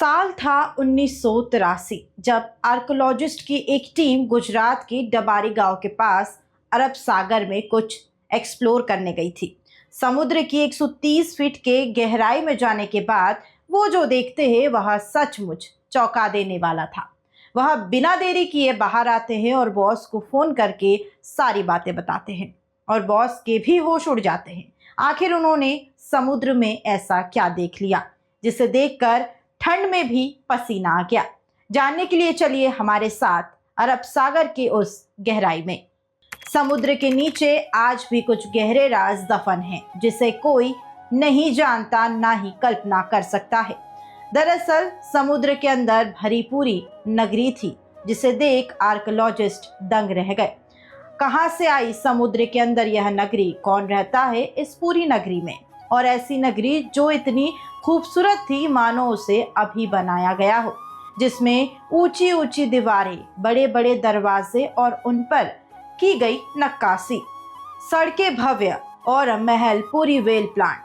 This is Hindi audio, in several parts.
साल था 1983 जब आर्कोलॉजिस्ट की एक टीम गुजरात के डबारी गांव के पास अरब सागर में कुछ एक्सप्लोर करने गई थी। समुद्र की 130 फीट के गहराई में जाने के बाद वो जो देखते हैं वह सचमुच चौंका देने वाला था। वह बिना देरी किए बाहर आते हैं और बॉस को फोन करके सारी बातें बताते हैं और बॉस के भी होश उड़ जाते हैं। आखिर उन्होंने समुद्र में ऐसा क्या देख लिया जिसे देखकर ठंड में भी पसीना आ गया। जानने के लिए चलिए हमारे साथ अरब सागर के उस गहराई में। समुद्र के नीचे आज भी कुछ गहरे राज दफन हैं जिसे कोई नहीं जानता, ना ही कल्पना कर सकता है। दरअसल समुद्र के अंदर भरी पूरी नगरी थी जिसे देख आर्कियोलॉजिस्ट दंग रह गए। कहां से आई समुद्र के अंदर यह नगरी, कौन रहता है इस पूरी नगरी में, और ऐसी नगरी जो इतनी खूबसूरत थी मानो उसे अभी बनाया गया हो, जिसमें ऊंची ऊंची दीवारें, बड़े बड़े दरवाजे और उन पर की गई नक्काशी, सड़कें भव्य और महल पूरी वेल प्लान,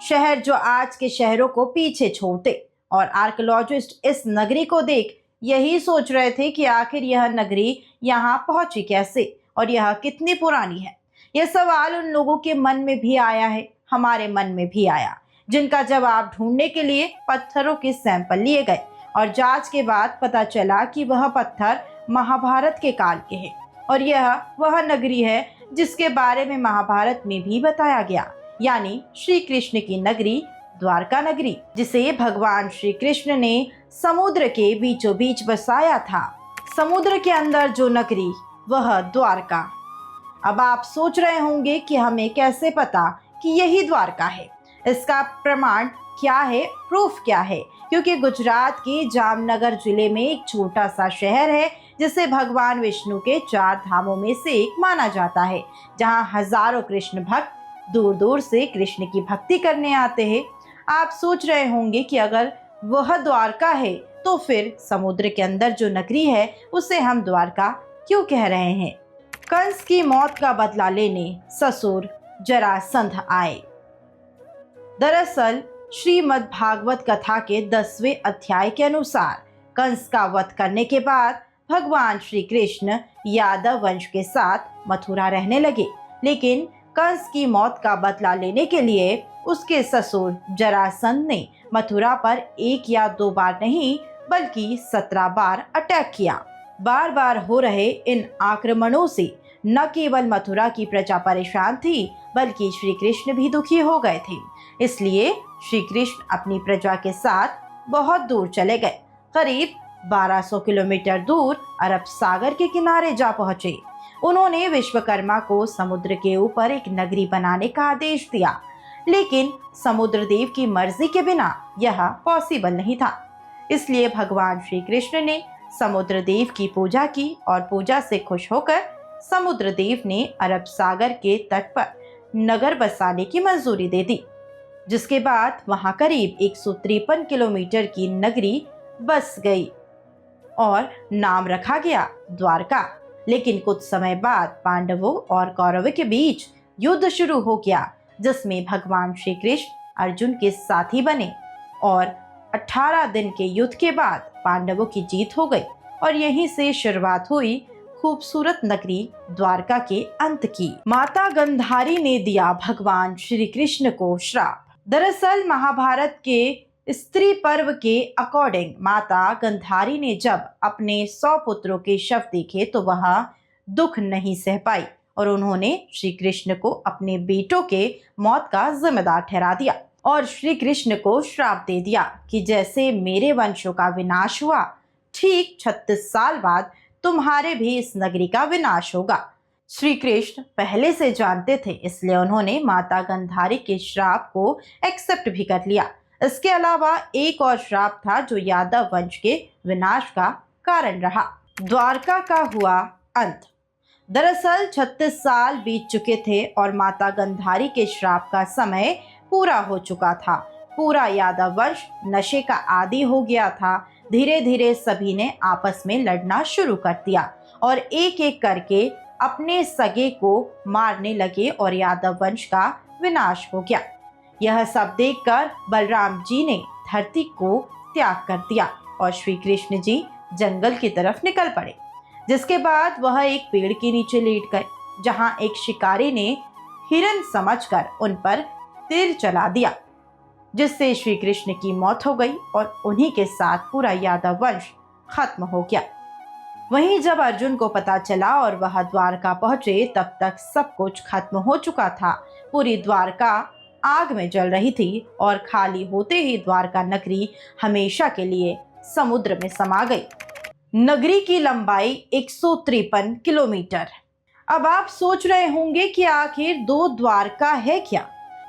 शहर जो आज के शहरों को पीछे छोड़ते। और आर्कियोलॉजिस्ट इस नगरी को देख यही सोच रहे थे कि आखिर यह नगरी यहाँ पहुंची कैसे और यह कितनी पुरानी है। यह सवाल उन लोगों के मन में भी आया है, हमारे मन में भी आया, जिनका जवाब ढूंढने के लिए पत्थरों के सैंपल लिए गए और जांच के बाद पता चला कि वह पत्थर महाभारत के काल के हैं और यह वह नगरी है जिसके बारे में महाभारत में भी बताया गया, यानी श्री कृष्ण की नगरी, द्वारका नगरी, जिसे भगवान श्री कृष्ण ने समुद्र के बीचों बीच बसाया था। समुद्र के अंदर जो नगरी, वह द्वारका। अब आप सोच रहे होंगे कि हमें कैसे पता कि यही द्वारका है, इसका प्रमाण क्या है, प्रूफ क्या है? क्योंकि गुजरात के जामनगर जिले में एक छोटा सा शहर है जिसे भगवान विष्णु के 4 धामों में से एक माना जाता है, जहां हजारों कृष्ण भक्त दूर दूर से कृष्ण की भक्ति करने आते हैं। आप सोच रहे होंगे कि अगर वह द्वारका है तो फिर समुद्र के अंदर जो नगरी है उसे हम द्वारका क्यों कह रहे हैं? कंस की मौत का बदला लेने ससुर जरासंध आए। दरअसल श्रीमद् भागवत कथा के 10वें अध्याय के अनुसार कंस का वध करने के बाद भगवान श्री कृष्ण यादव वंश के साथ मथुरा रहने लगे, लेकिन कंस की मौत का बदला लेने के लिए उसके ससुर जरासंध ने मथुरा पर 1 या 2 बार नहीं बल्कि 17 बार अटैक किया। बार बार हो रहे इन आक्रमणों से न केवल मथुरा की प्रजा परेशान थी बल्कि श्री कृष्ण भी दुखी हो गए थे। इसलिए श्री कृष्ण अपनी प्रजा के साथ बहुत दूर चले गए। करीब 1200 किलोमीटर दूर अरब सागर के किनारे जा पहुंचे। उन्होंने विश्वकर्मा को समुद्र के ऊपर एक नगरी बनाने का आदेश दिया, लेकिन समुद्रदेव की मर्जी के बिना यह पॉसिबल नहीं था। इसलिए भगवान श्री कृष्ण ने समुद्रदेव की पूजा की और पूजा से खुश होकर समुद्रदेव ने अरब सागर के तट पर नगर बसाने की मंजूरी दे दी, जिसके बाद वहां करीब 153 किलोमीटर की नगरी बस गई और नाम रखा गया द्वारका। लेकिन कुछ समय बाद पांडवों और कौरवों के बीच युद्ध शुरू हो गया, जिसमें भगवान श्री कृष्ण अर्जुन के साथी बने और 18 दिन के युद्ध के बाद पांडवों की जीत हो गई और यहीं से शुरुआत हुई खूबसूरत नगरी द्वारका के अंत की। माता गंधारी ने दिया भगवान श्री कृष्ण को श्राप। दरअसल महाभारत के स्त्री पर्व के अकॉर्डिंग माता गंधारी ने जब अपने 100 पुत्रों के शव देखे तो वह दुख नहीं सह पाई और उन्होंने श्री कृष्ण को अपने बेटों के मौत का जिम्मेदार ठहरा दिया और श्री कृष्ण को श्राप दे दिया कि जैसे मेरे वंशों का विनाश हुआ, ठीक 36 साल बाद तुम्हारे भी इस नगरी का विनाश होगा। श्री कृष्ण पहले से जानते थे, इसलिए उन्होंने माता गंधारी के श्राप को एक्सेप्ट भी कर लिया। इसके अलावा एक और श्राप था जो यादव वंश के विनाश का कारण रहा। द्वारका का हुआ अंत। दरअसल 36 साल बीत चुके थे और माता गंधारी के श्राप का समय पूरा हो चुका था। पूरा यादव वंश नशे का आदी हो गया था। धीरे धीरे सभी ने आपस में लड़ना शुरू कर दिया और एक एक करके अपने सगे को मारने लगे और यादव वंश का विनाश हो गया। यह सब देखकर बलराम जी ने धरती को त्याग कर दिया और श्री कृष्ण जी जंगल की तरफ निकल पड़े, जिसके बाद वह एक पेड़ के नीचे लेट गए, जहां एक शिकारी ने हिरन समझकर उन पर तीर चला दिया, जिससे श्री कृष्ण की मौत हो गई और उन्हीं के साथ पूरा यादव वंश खत्म हो गया। वहीं जब अर्जुन को पता चला और वह द्वारका पहुंचे, तब तक सब कुछ खत्म हो चुका था। पूरी द्वारका आग में जल रही थी और खाली होते ही द्वारका नगरी हमेशा के लिए समुद्र में समा गई। नगरी की लंबाई 153 किलोमीटर। अब आप सोच रहे होंगे कि आखिर दो द्वारका है क्या?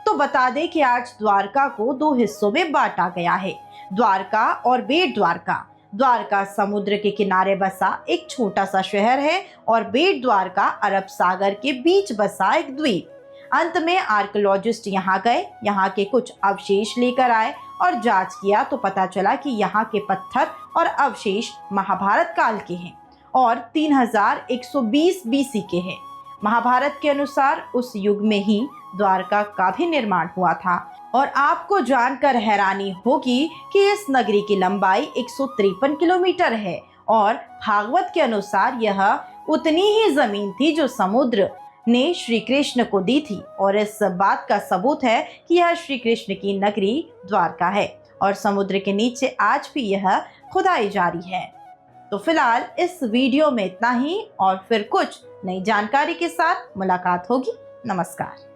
तो बता दें कि आज द्वारका को दो हिस्सों में बांटा गया है, द्वारका और बेट द्वारका। द्वारका समुद्र के किनारे बसा एक छोटा सा शहर है और बेट द्वारका अरब सागर के बीच बसा एक द्वीप। अंत में आर्कियोलॉजिस्ट यहाँ गए, यहाँ के कुछ अवशेष लेकर आए और जांच किया तो पता चला कि यहाँ के पत्थर और अवशेष महाभारत काल के हैं और 3120 बीसी के हैं। महाभारत के अनुसार उस युग में ही द्वारका का भी निर्माण हुआ था। और आपको जानकर हैरानी होगी कि इस नगरी की लंबाई 153 किलोमीटर है और भागवत के अनुसार यह उतनी ही जमीन थी जो समुद्र ने श्री कृष्ण को दी थी। और इस बात का सबूत है कि यह श्री कृष्ण की नगरी द्वारका है और समुद्र के नीचे आज भी यह खुदाई जारी है। तो फिलहाल इस वीडियो में इतना ही और फिर कुछ नई जानकारी के साथ मुलाकात होगी। नमस्कार।